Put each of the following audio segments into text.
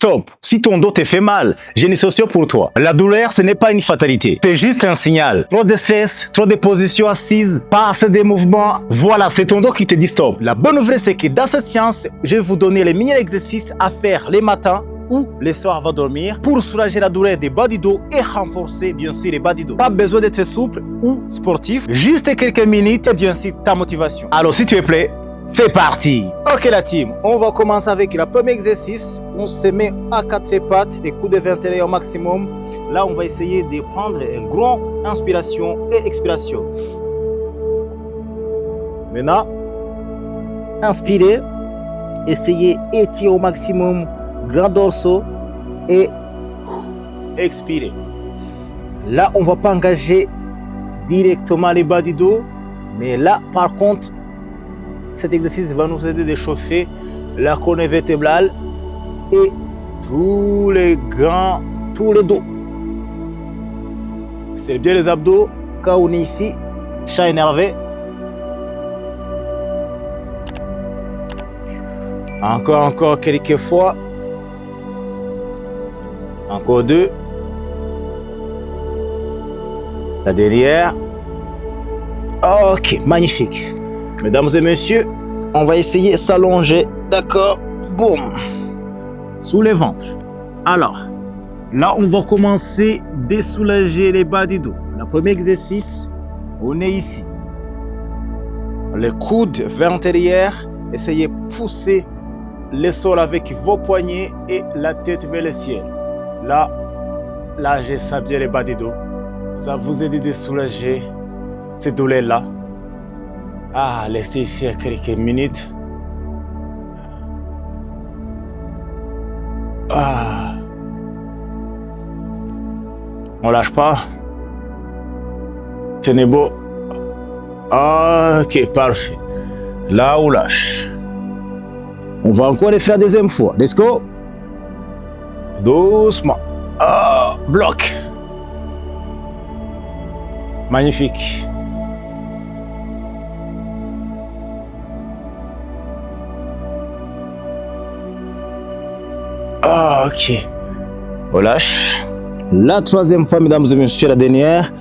Stop! Si ton dos te fait mal, génie social pour toi. La douleur, ce n'est pas une fatalité. C'est juste un signal. Trop de stress, trop de positions assises, pas assez de mouvements. Voilà, c'est ton dos qui te dit stop. La bonne nouvelle, c'est que dans cette séance, je vais vous donner les meilleurs exercices à faire les matins ou les soirs avant de dormir pour soulager la douleur des bas du dos et renforcer bien sûr les bas du dos. Pas besoin d'être souple ou sportif, juste quelques minutes et bien sûr ta motivation. Alors si tu es prêt, c'est parti! Ok la team, on va commencer avec le premier exercice. On se met à quatre pattes, les coudes ventérés au maximum. Là, on va essayer de prendre une grande inspiration et expiration. Maintenant, inspirez, essayez d'étirer au maximum grand dorsal et expirez. Là, on ne va pas engager directement les bas du dos, mais là, par contre, cet exercice va nous aider à chauffer la colonne vertébrale et tous les dos. C'est bien les abdos quand on est ici, chat énervé. Encore quelques fois. Encore deux. La dernière. Ok, magnifique. Mesdames et messieurs, on va essayer de s'allonger. D'accord. Boum. Sous le ventre. Alors, là, on va commencer à soulager les bas du dos. Le premier exercice, on est ici. Les coudes ventérières. Essayez de pousser le sol avec vos poignets et la tête vers le ciel. Là, je sens bien les bas du dos. Ça vous aide à soulager ces douleurs-là. Laissez ici quelques minutes. On lâche pas. Tenez beau. Ok, parfait. Là, on lâche. On va encore le faire la deuxième fois. Let's go. Doucement. Bloc. Magnifique. Ok. On lâche. La troisième fois, mesdames et messieurs, la dernière.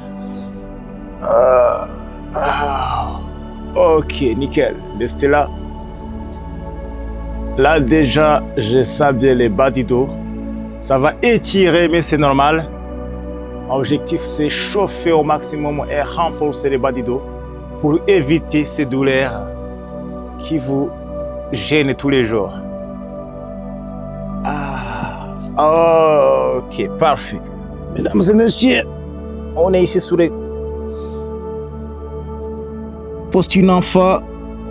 Ok, nickel. Restez là. Là, déjà, je sens bien les bas du dos. Ça va étirer, mais c'est normal. L'objectif, c'est chauffer au maximum et renforcer les bas du dos pour éviter ces douleurs qui vous gênent tous les jours. Ok, parfait. Mesdames et messieurs, on est ici sur les postures d'enfant.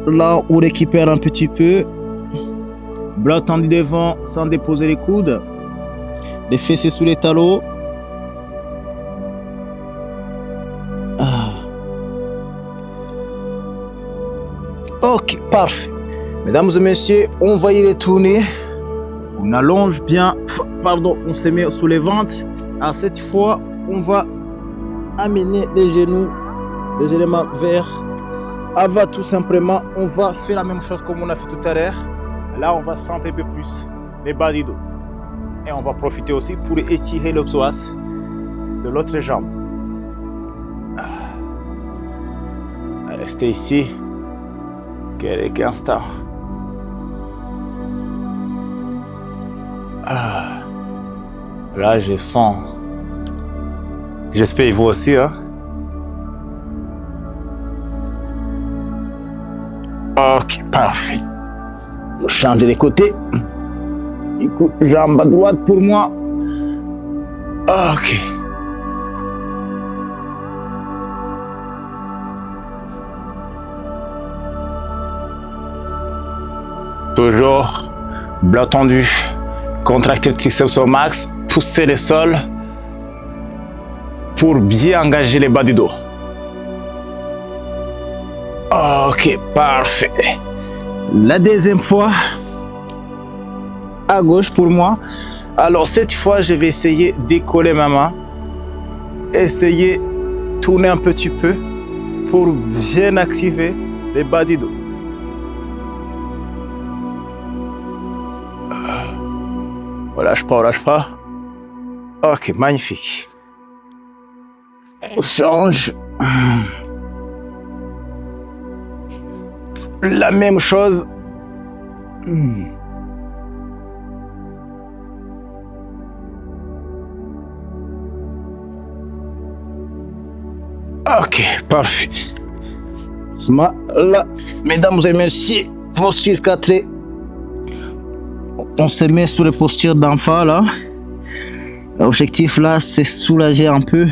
Là, on récupère un petit peu. Bras tendus devant sans déposer les coudes. Les fessiers sous les talons. Ok, parfait. Mesdames et messieurs, on va y retourner. On allonge bien. Pardon, on se met sous les ventres. À cette fois, on va amener les genoux légèrement vers avant. Tout simplement, on va faire la même chose comme on a fait tout à l'heure. Là, on va sentir un peu plus les bas du dos. Et on va profiter aussi pour étirer le psoas de l'autre jambe. Restez ici quelques instants. Là, je sens. J'espère vous aussi, hein. Ok, parfait. Je change de côté. Écoute, jambe à droite pour moi. Ok. Toujours bras tendu. Contractez le triceps au max. Poussez le sol pour bien engager les bas du dos. Ok, parfait. La deuxième fois, à gauche pour moi. Alors cette fois, je vais essayer de coller ma main. Essayez de tourner un petit peu pour bien activer les bas du dos. Relâche pas, relâche pas. Ok, magnifique. On change. La même chose. Ok, parfait. Là, mesdames et messieurs, posture 4. On se met sur les postures d'enfant là. L'objectif là, c'est soulager un peu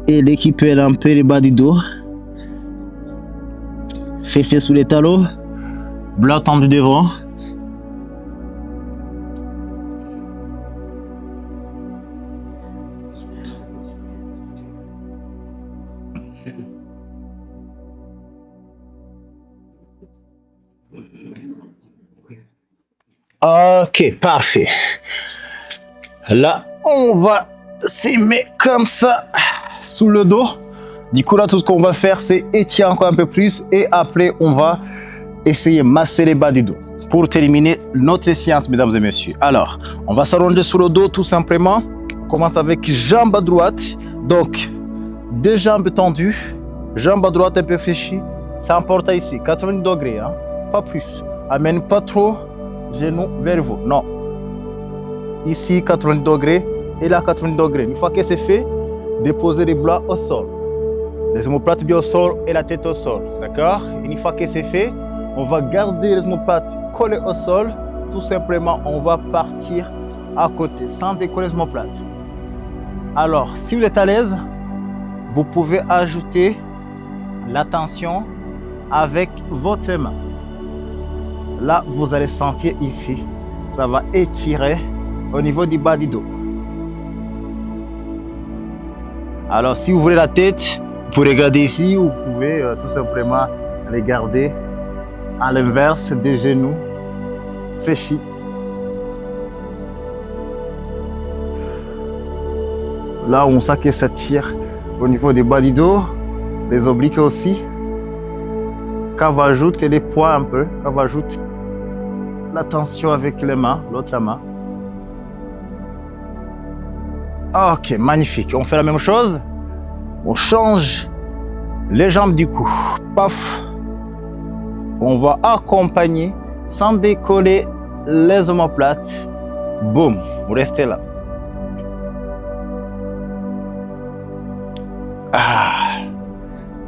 et récupérer un peu les bas du dos. Fessiers sous les talons, bras tendus devant. Ok, parfait. Là, on va se mettre comme ça sous le dos. Du coup, là, tout ce qu'on va faire, c'est étirer encore un peu plus et après, on va essayer de masser les bas du dos pour terminer notre séance, mesdames et messieurs. Alors, on va s'allonger sur le dos tout simplement. On commence avec jambe à droite. Donc, deux jambes tendues, jambe à droite un peu fléchie. C'est important ici, 90 degrés, hein? Pas plus. Amène pas trop genou vers vous, non. Ici, 90 degrés et là, 90 degrés. Une fois que c'est fait, déposez les bras au sol. Les omoplates bien au sol et la tête au sol, d'accord? Une fois que c'est fait, on va garder les omoplates collées au sol. Tout simplement, on va partir à côté, sans décoller les omoplates. Alors, si vous êtes à l'aise, vous pouvez ajouter la tension avec votre main. Là, vous allez sentir ici, ça va étirer au niveau du bas du dos. Alors, si vous voulez la tête, vous pouvez regarder ici, vous pouvez tout simplement regarder à l'inverse des genoux fléchis. Là, on sent que ça tire au niveau des bas du dos, les obliques aussi. Quand on ajoute les poids un peu, quand on ajoute la tension avec les mains, l'autre main. Ok, magnifique. On fait la même chose. On change les jambes du cou. Paf. On va accompagner sans décoller les omoplates. Boum. Vous restez là.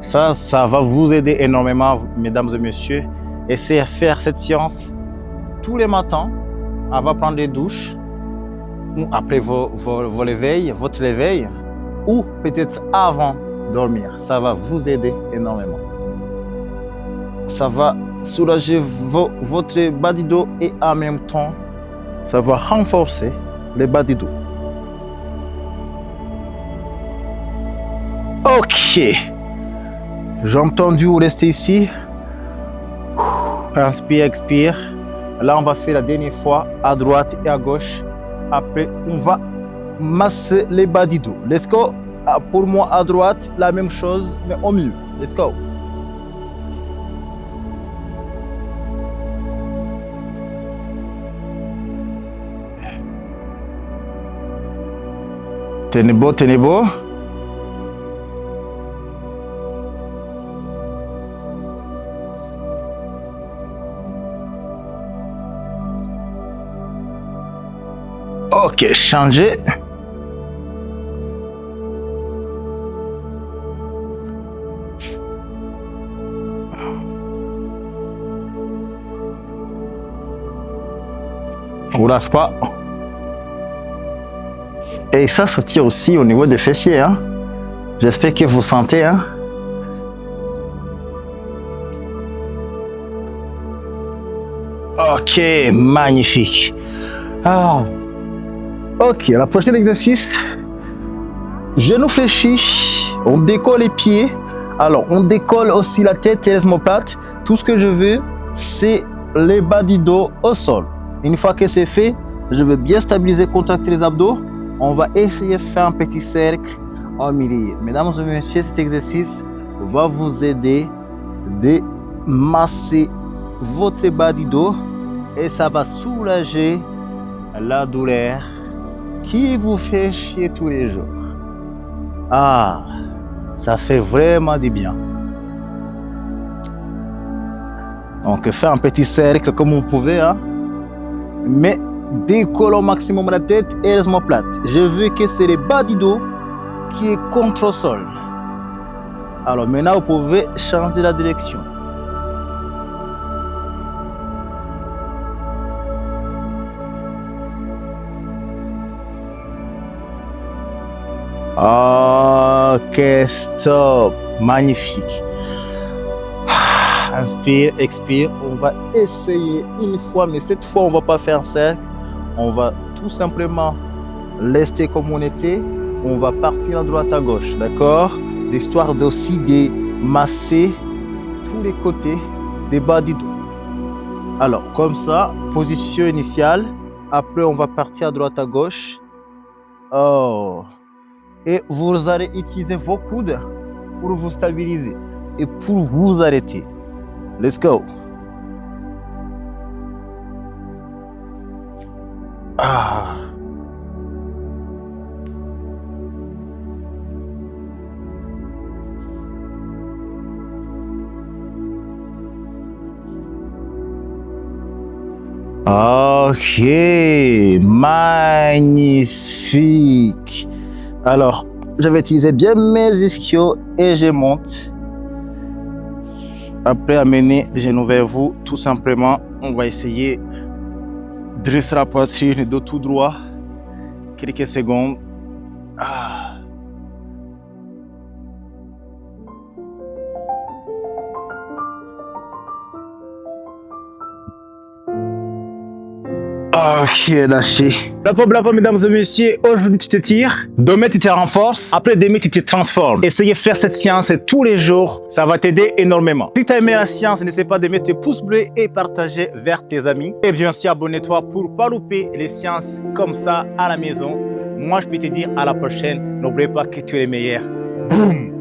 Ça va vous aider énormément, mesdames et messieurs. Essayez de faire cette séance tous les matins avant de prendre des douches, ou après votre réveil, ou peut-être avant de dormir. Ça va vous aider énormément. Ça va soulager votre bas du dos et en même temps, ça va renforcer les bas du dos. Ok. Jambes tendues, vous restez ici. Inspire, expire. Là, on va faire la dernière fois à droite et à gauche. Après, on va masser les bas du dos. Let's go. Pour moi, à droite, la même chose, mais au milieu. Let's go. Tenez beau, tenez beau. Ok, changer. On ne lâche pas. Et ça tire aussi au niveau des fessiers. Hein? J'espère que vous sentez. Hein? Ok, magnifique. Ah. Ok, la prochaine exercice, genoux fléchis, on décolle les pieds. Alors, on décolle aussi la tête et les omoplates. Tout ce que je veux, c'est les bas du dos au sol. Une fois que c'est fait, je veux bien stabiliser, contracter les abdos. On va essayer de faire un petit cercle au milieu. Mesdames et messieurs, cet exercice va vous aider de masser votre bas du dos et ça va soulager la douleur qui vous fait chier tous les jours. Ah, ça fait vraiment du bien. Donc, fais un petit cercle comme vous pouvez, hein. Mais décolle au maximum la tête et laisse-moi plate. Je veux que c'est le bas du dos qui est contre le sol. Alors maintenant, vous pouvez changer la direction. Ok, stop. Magnifique. Inspire, expire. On va essayer une fois, mais cette fois, on ne va pas faire un cercle. On va tout simplement rester comme on était. On va partir à droite à gauche, d'accord? L'histoire d'aussi de masser tous les côtés des bas du dos. Alors, comme ça, position initiale. Après, on va partir à droite à gauche. Oh. Et vous allez utiliser vos coudes pour vous stabiliser et pour vous arrêter. Let's go. Ah. Ok, magnifique. Alors, je vais utiliser bien mes ischios et je monte. Après, amener les genoux vers vous, tout simplement, on va essayer de dresser la poitrine, dos tout droit. Quelques secondes. Ah. Ok, lâché. Bravo, bravo, mesdames et messieurs. Aujourd'hui, tu te tires. Demain, tu te renforces. Après, demain, tu te transformes. Essayez de faire cette séance tous les jours. Ça va t'aider énormément. Si tu as aimé la séance, n'hésite pas de mettre tes pouces bleus et partager vers tes amis. Et bien sûr, abonne-toi pour ne pas louper les séances comme ça à la maison. Moi, je peux te dire à la prochaine. N'oubliez pas que tu es le meilleur. Boum!